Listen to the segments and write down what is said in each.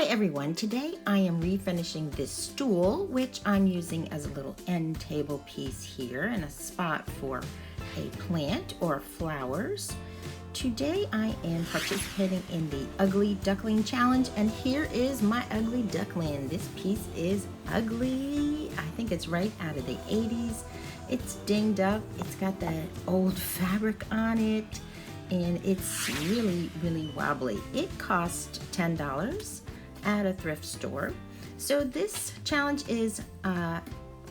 Hi everyone, today I am refinishing this stool, which I'm using as a little end table piece here and a spot for a plant or flowers. Today I am participating in the Ugly Duckling Challenge, and here is my ugly duckling. This piece is ugly. I think it's right out of the 80s. It's dinged up, it's got that old fabric on it, and it's really wobbly. It cost $10 at a thrift store. So this challenge is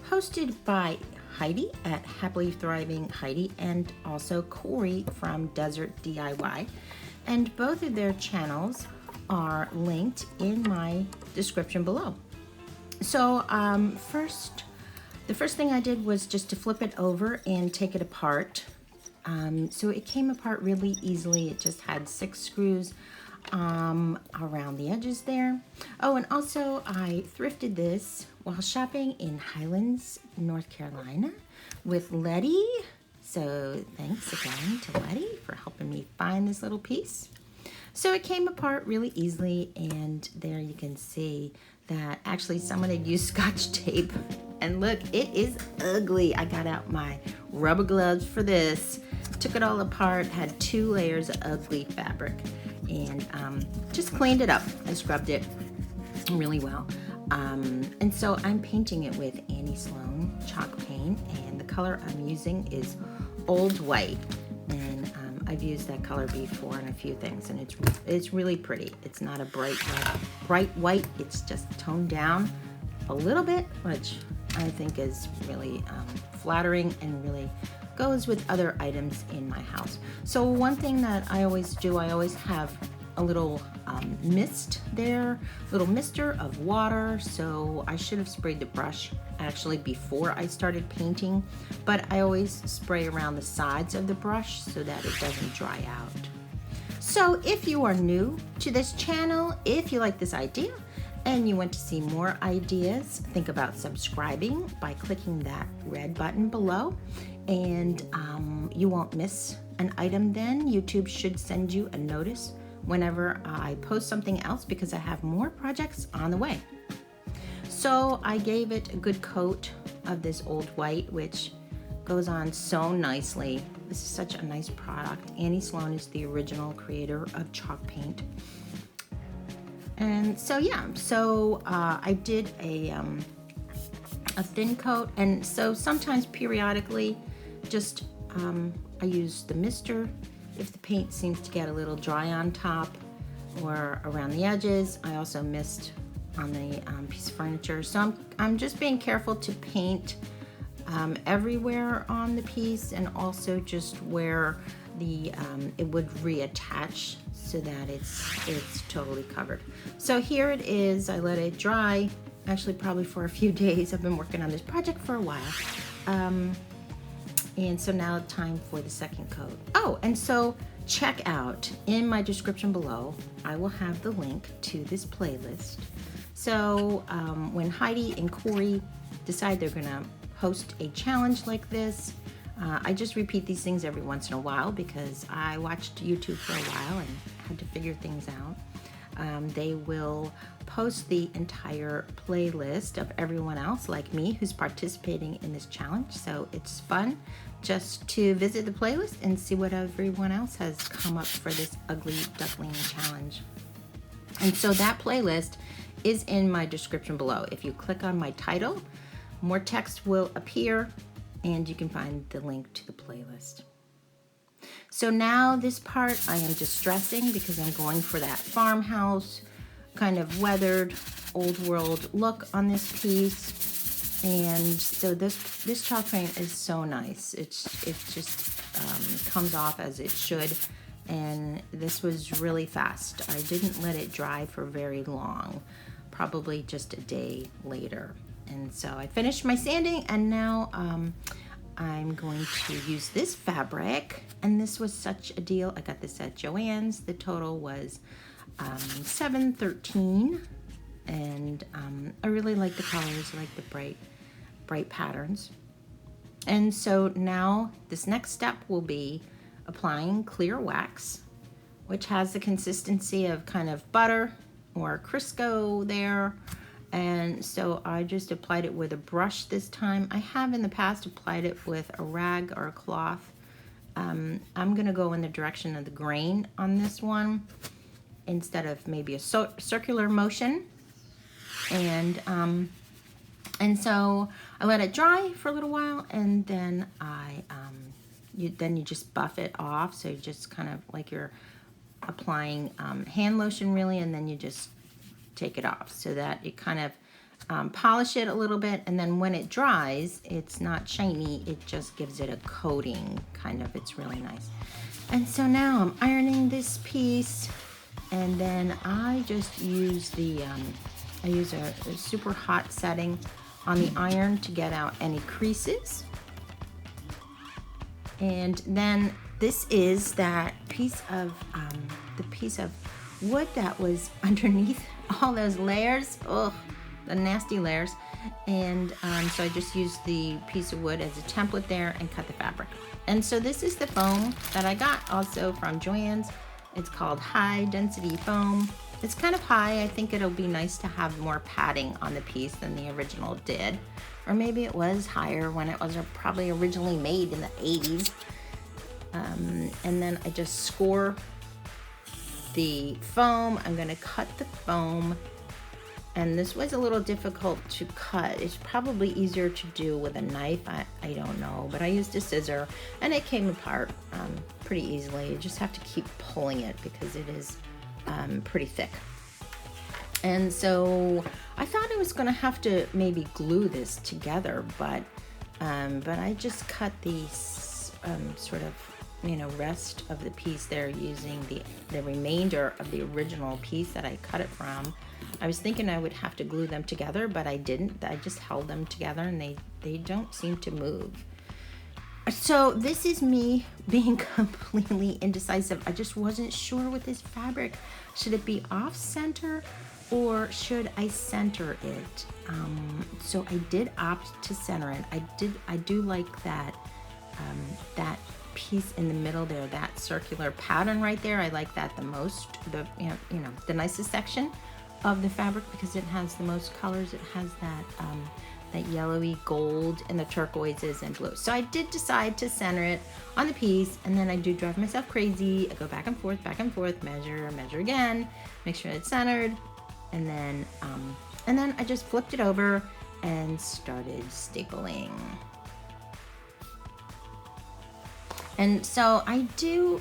hosted by Heidi at Happily Thriving Heidi and also Corey from Desert DIY, and both of their channels are linked in my description below. So the first thing I did was just to flip it over and take it apart. So it came apart really easily. It just had 6 screws around the edges there. Oh, and also I thrifted this while shopping in Highlands, North Carolina with Letty. So thanks again to Letty for helping me find this little piece. So it came apart really easily, and there you can see that actually someone had used Scotch tape, and look, it is ugly. I got out my rubber gloves for this, took it all apart, had 2 layers of ugly fabric, and just cleaned it up and scrubbed it really well. And so I'm painting it with Annie Sloan chalk paint, and the color I'm using is Old White, and I've used that color before in a few things, and it's really pretty. It's not a bright white, it's just toned down a little bit, which I think is really flattering and really goes with other items in my house. So one thing that I always do, I always have a little mist there, little mister of water. So I should have sprayed the brush actually before I started painting, but I always spray around the sides of the brush so that it doesn't dry out. So if you are new to this channel, if you like this idea and you want to see more ideas, think about subscribing by clicking that red button below, and you won't miss an item then. YouTube should send you a notice whenever I post something else, because I have more projects on the way. So I gave it a good coat of this Old White, which goes on so nicely. This is such a nice product. Annie Sloan is the original creator of chalk paint. And so yeah, I did a thin coat, and so sometimes periodically just I use the mister if the paint seems to get a little dry on top or around the edges. I also mist on the piece of furniture. So I'm just being careful to paint everywhere on the piece, and also just where the it would reattach so that it's totally covered. So here it is. I let it dry, actually probably for a few days. I've been working on this project for a while. And so now it's time for the second coat. Oh, and so check out in my description below, I will have the link to this playlist. So when Heidi and Corey decide they're gonna host a challenge like this, I just repeat these things every once in a while because I watched YouTube for a while and had to figure things out. They will post the entire playlist of everyone else like me who's participating in this challenge. So it's fun just to visit the playlist and see what everyone else has come up for this Ugly Duckling Challenge. And so that playlist is in my description below. If you click on my title, more text will appear and you can find the link to the playlist. So now this part I am distressing because I'm going for that farmhouse kind of weathered old world look on this piece. And so this chalk paint is so nice. It just comes off as it should. And this was really fast. I didn't let it dry for very long, probably just a day later. And so I finished my sanding, and now I'm going to use this fabric, and this was such a deal. I got this at Joann's. The total was $7.13, and I really like the colors. I like the bright patterns. And so now this next step will be applying clear wax, which has the consistency of kind of butter or Crisco there. And so I just applied it with a brush this time. I have in the past applied it with a rag or a cloth. I'm gonna go in the direction of the grain on this one instead of maybe a circular motion. And so I let it dry for a little while, and then you just buff it off. So you just kind of like you're applying hand lotion really, and then you just take it off so that you kind of polish it a little bit, and then when it dries, it's not shiny, it just gives it a coating kind of. It's really nice. And so now I'm ironing this piece, and then I just use I use a super hot setting on the iron to get out any creases. And then this is that piece of the piece of wood that was underneath all those layers. Ugh, the nasty layers. And so I just used the piece of wood as a template there and cut the fabric. And so this is the foam that I got also from Joann's. It's called High Density Foam. It's kind of high. I think it'll be nice to have more padding on the piece than the original did. Or maybe it was higher when it was probably originally made in the 80s. And then I just score the foam. I'm gonna cut the foam. And this was a little difficult to cut. It's probably easier to do with a knife. I don't know, but I used a scissor and it came apart pretty easily. You just have to keep pulling it because it is pretty thick. And so I thought I was gonna have to maybe glue this together, but I just cut the sort of, you know, rest of the piece there using the remainder of the original piece that I cut it from. I was thinking I would have to glue them together, but I didn't. I just held them together and they don't seem to move. So this is me being completely indecisive. I just wasn't sure with this fabric. Should it be off center or should I center it? So I did opt to center it. I do like that piece in the middle there, that circular pattern right there. I like that the most, the nicest section of the fabric because it has the most colors. It has that yellowy gold and the turquoises and blue. So I did decide to center it on the piece, and then I do drive myself crazy. I go back and forth, measure again, make sure it's centered, and then I just flipped it over and started stapling. And so I do,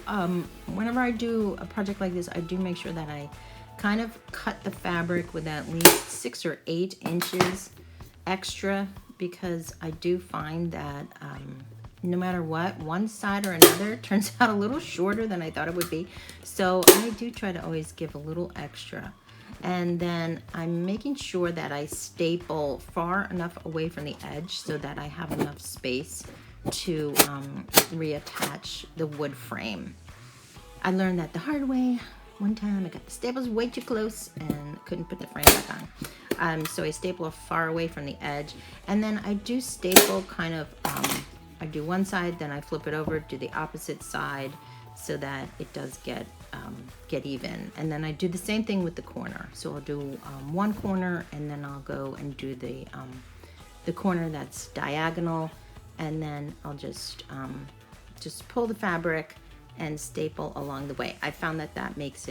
whenever I do a project like this, I do make sure that I kind of cut the fabric with at least 6 or 8 inches extra, because I do find that no matter what, one side or another turns out a little shorter than I thought it would be. So I do try to always give a little extra. And then I'm making sure that I staple far enough away from the edge so that I have enough space to reattach the wood frame. I learned that the hard way. One time I got the staples way too close and couldn't put the frame back on. So I staple far away from the edge, and then I do staple kind of, I do one side, then I flip it over, do the opposite side so that it does get even. And then I do the same thing with the corner. So I'll do one corner, and then I'll go and do the corner that's diagonal, and then I'll just pull the fabric and staple along the way. I found that makes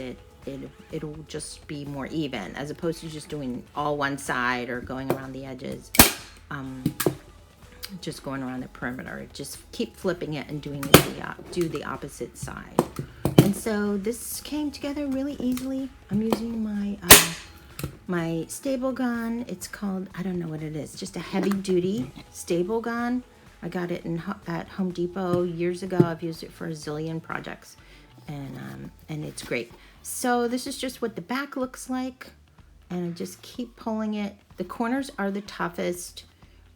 it'll just be more even, as opposed to just doing all one side or going around the edges, just going around the perimeter. Just keep flipping it and do the opposite side. And so this came together really easily. I'm using my staple gun. It's called, I don't know what it is, just a heavy duty staple gun. I got it at Home Depot years ago. I've used it for a zillion projects, and it's great. So this is just what the back looks like, and I just keep pulling it. The corners are the toughest,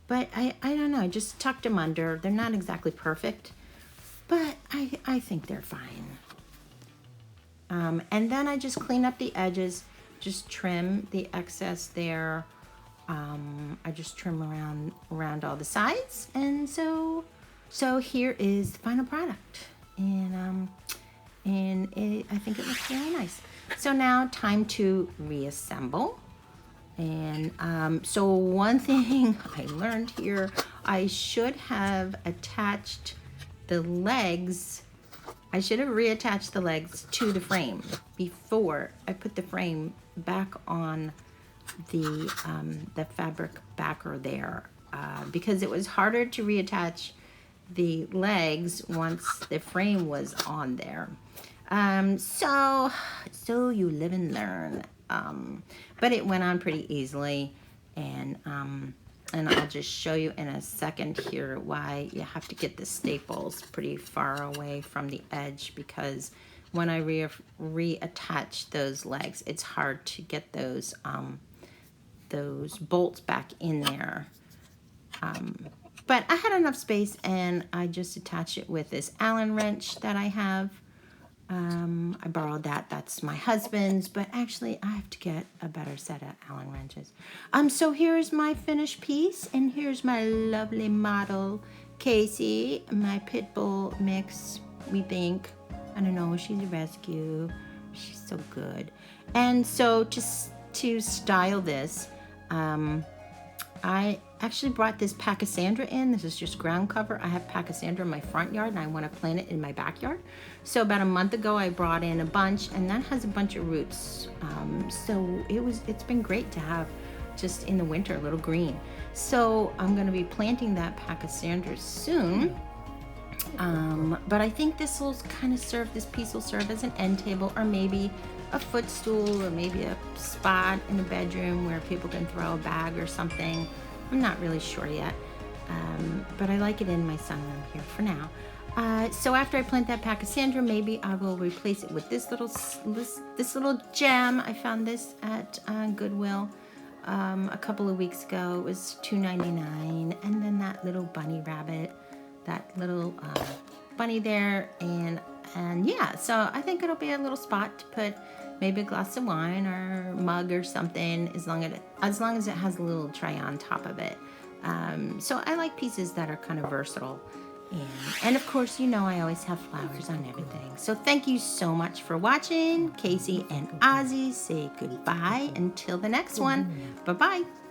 but I don't know, I just tucked them under. They're not exactly perfect, but I think they're fine. And then I just clean up the edges, just trim the excess there. I just trim around all the sides, and so here is the final product. And and I think it looks really nice. So now time to reassemble. And so one thing I learned here, I should have attached the legs. I should have reattached the legs to the frame before I put the frame back on the fabric backer there, because it was harder to reattach the legs once the frame was on there. So you live and learn. But it went on pretty easily, and I'll just show you in a second here why you have to get the staples pretty far away from the edge, because when I reattach those legs, it's hard to get those bolts back in there. But I had enough space, and I just attached it with this Allen wrench that I have. I borrowed that. That's my husband's, but actually I have to get a better set of Allen wrenches. So here's my finished piece, and here's my lovely model, Casey, my pit bull mix, we think. I don't know, she's a rescue. She's so good. And so just to style this, I actually brought this Pachysandra in. This is just ground cover. I have Pachysandra in my front yard, and I want to plant it in my backyard. So about a month ago, I brought in a bunch, and that has a bunch of roots. So it's been great to have just in the winter, a little green. So I'm going to be planting that Pachysandra soon. But I think this piece will serve as an end table, or maybe a footstool, or maybe a spot in the bedroom where people can throw a bag or something. I'm not really sure yet, but I like it in my sunroom here for now. So after I plant that Pachysandra, maybe I will replace it with this little gem. I found this at Goodwill a couple of weeks ago. It was $2.99, and then that little bunny rabbit, that little bunny there, and yeah, so I think it'll be a little spot to put maybe a glass of wine or mug or something, as long as it has a little tray on top of it. So I like pieces that are kind of versatile, and of course, you know, I always have flowers on everything. So thank you so much for watching. Casey and Ozzy say goodbye until the next one. Bye bye.